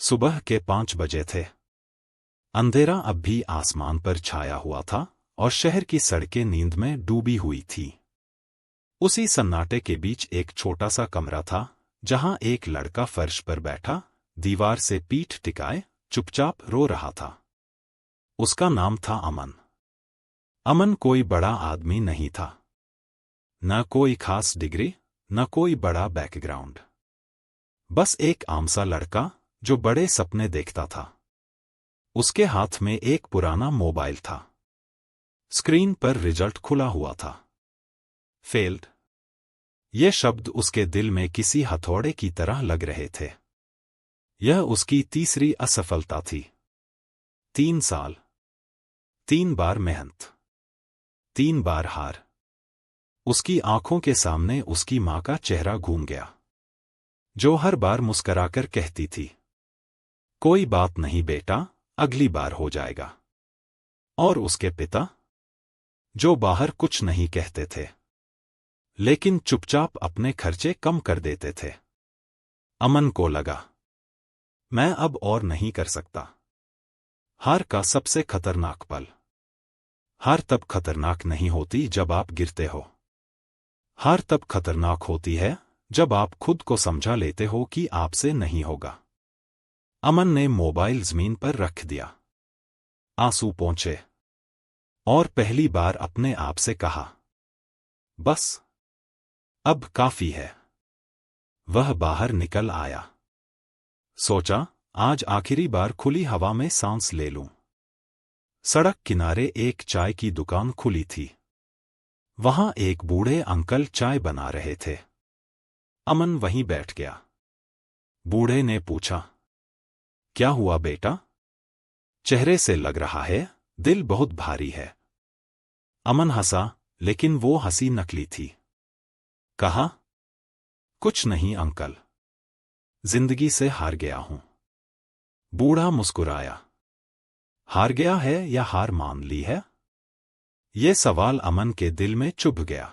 सुबह के 5 बजे थे। अंधेरा अब भी आसमान पर छाया हुआ था और शहर की सड़कें नींद में डूबी हुई थीं। उसी सन्नाटे के बीच एक छोटा सा कमरा था, जहां एक लड़का फर्श पर बैठा, दीवार से पीठ टिकाए, चुपचाप रो रहा था। उसका नाम था अमन। अमन कोई बड़ा आदमी नहीं था। न कोई खास डिग्री, न कोई बड़ा बैकग्राउंड। बस एक आम सा लड़का, जो बड़े सपने देखता था। उसके हाथ में एक पुराना मोबाइल था। स्क्रीन पर रिजल्ट खुला हुआ था। फेल्ड। ये शब्द उसके दिल में किसी हथौड़े की तरह लग रहे थे। यह उसकी तीसरी असफलता थी। 3 साल। 3 बार मेहनत। 3 बार हार। उसकी आंखों के सामने उसकी मां का चेहरा घूम गया, जो हर बार मुस्कराकर कहती थी, कोई बात नहीं बेटा, अगली बार हो जाएगा। और उसके पिता, जो बाहर कुछ नहीं कहते थे, लेकिन चुपचाप अपने खर्चे कम कर देते थे। अमन को लगा, मैं अब और नहीं कर सकता। हार का सबसे खतरनाक पल। हार तब खतरनाक नहीं होती जब आप गिरते हो। हार तब खतरनाक होती है जब आप खुद को समझा लेते हो कि आपसे नहीं होगा। अमन ने मोबाइल जमीन पर रख दिया। आंसू पहुंचे। और पहली बार अपने आप से कहा, बस अब काफी है। वह बाहर निकल आया। सोचा, आज आखिरी बार खुली हवा में सांस ले लूं। सड़क किनारे एक चाय की दुकान खुली थी। वहां एक बूढ़े अंकल चाय बना रहे थे। अमन वहीं बैठ गया। बूढ़े ने पूछा, क्या हुआ बेटा? चेहरे से लग रहा है, दिल बहुत भारी है। अमन हंसा, लेकिन वो हंसी नकली थी। कहा, कुछ नहीं अंकल, जिंदगी से हार गया हूं। बूढ़ा मुस्कुराया। हार गया है या हार मान ली है? ये सवाल अमन के दिल में चुभ गया।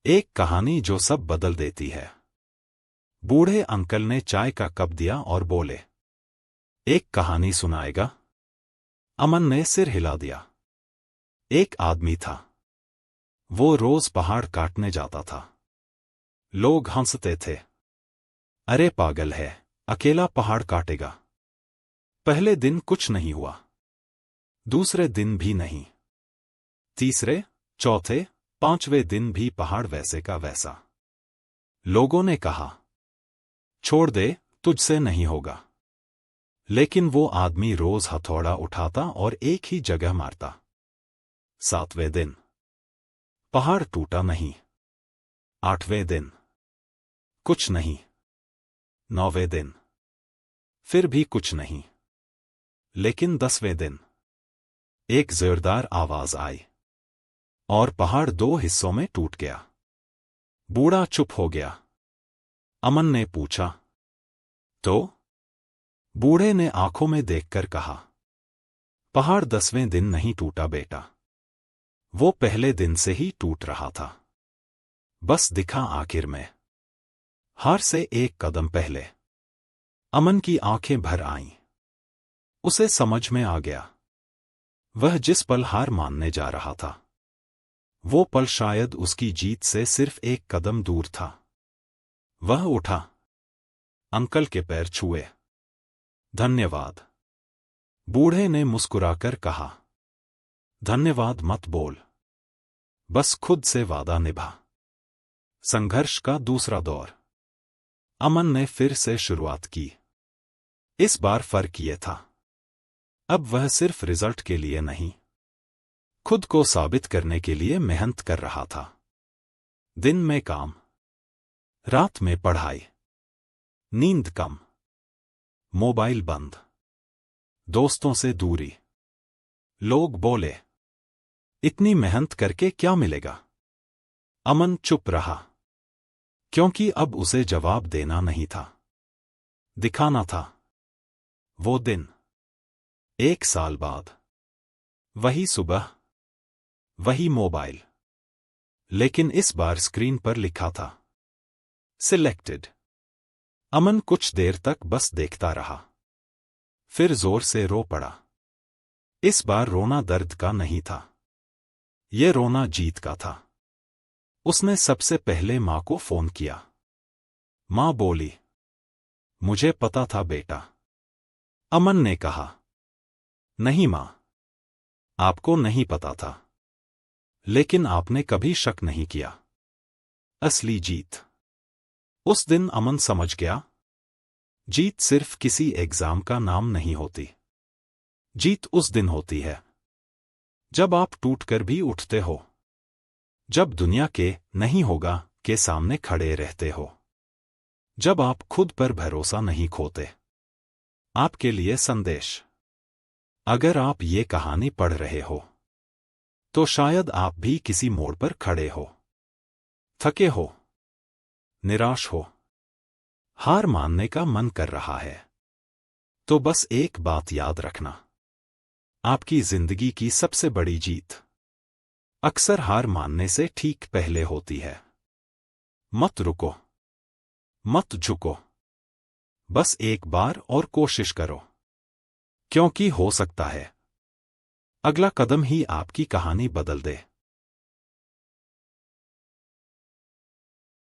एक कहानी जो सब बदल देती है। बूढ़े अंकल ने चाय का कप दिया और बोले, एक कहानी सुनाएगा? अमन ने सिर हिला दिया। एक आदमी था। वो रोज पहाड़ काटने जाता था। लोग हंसते थे। अरे पागल है, अकेला पहाड़ काटेगा। पहले दिन कुछ नहीं हुआ। दूसरे दिन भी नहीं। तीसरे, चौथे, 5वें दिन भी पहाड़ वैसे का वैसा। लोगों ने कहा, छोड़ दे, तुझसे नहीं होगा। लेकिन वो आदमी रोज हथौड़ा उठाता और एक ही जगह मारता। 7वें दिन पहाड़ टूटा नहीं। 8वें दिन कुछ नहीं। 9वें दिन फिर भी कुछ नहीं। लेकिन 10वें दिन एक जोरदार आवाज आई और पहाड़ 2 हिस्सों में टूट गया। बूढ़ा चुप हो गया। अमन ने पूछा, तो? बूढ़े ने आंखों में देखकर कहा, पहाड़ 10वें दिन नहीं टूटा बेटा। वो पहले दिन से ही टूट रहा था। बस दिखा आखिर में। हार से एक कदम पहले। अमन की आंखें भर आईं। उसे समझ में आ गया। वह जिस पल हार मानने जा रहा था, वो पल शायद उसकी जीत से सिर्फ एक कदम दूर था। वह उठा। अंकल के पैर छुए। धन्यवाद। बूढ़े ने मुस्कुराकर कहा, धन्यवाद मत बोल, बस खुद से वादा निभा। संघर्ष का दूसरा दौर। अमन ने फिर से शुरुआत की। इस बार फर्क ये था, अब वह सिर्फ रिजल्ट के लिए नहीं, खुद को साबित करने के लिए मेहनत कर रहा था। दिन में काम, रात में पढ़ाई, नींद कम, मोबाइल बंद, दोस्तों से दूरी। लोग बोले, इतनी मेहनत करके क्या मिलेगा? अमन चुप रहा, क्योंकि अब उसे जवाब देना नहीं था, दिखाना था। वो दिन, 1 साल बाद, वही सुबह, वही मोबाइल, लेकिन इस बार स्क्रीन पर लिखा था, सिलेक्टेड। अमन कुछ देर तक बस देखता रहा। फिर जोर से रो पड़ा। इस बार रोना दर्द का नहीं था, ये रोना जीत का था। उसने सबसे पहले मां को फोन किया। मां बोली, मुझे पता था बेटा। अमन ने कहा, नहीं मां, आपको नहीं पता था, लेकिन आपने कभी शक नहीं किया। असली जीत। उस दिन अमन समझ गया, जीत सिर्फ किसी एग्जाम का नाम नहीं होती। जीत उस दिन होती है जब आप टूटकर भी उठते हो, जब दुनिया के नहीं होगा के सामने खड़े रहते हो, जब आप खुद पर भरोसा नहीं खोते। आपके लिए संदेश, अगर आप ये कहानी पढ़ रहे हो तो शायद आप भी किसी मोड़ पर खड़े हो, थके हो, निराश हो, हार मानने का मन कर रहा है। तो बस एक बात याद रखना, आपकी जिंदगी की सबसे बड़ी जीत अक्सर हार मानने से ठीक पहले होती है। मत रुको, मत झुको, बस एक बार और कोशिश करो, क्योंकि हो सकता है अगला कदम ही आपकी कहानी बदल दे।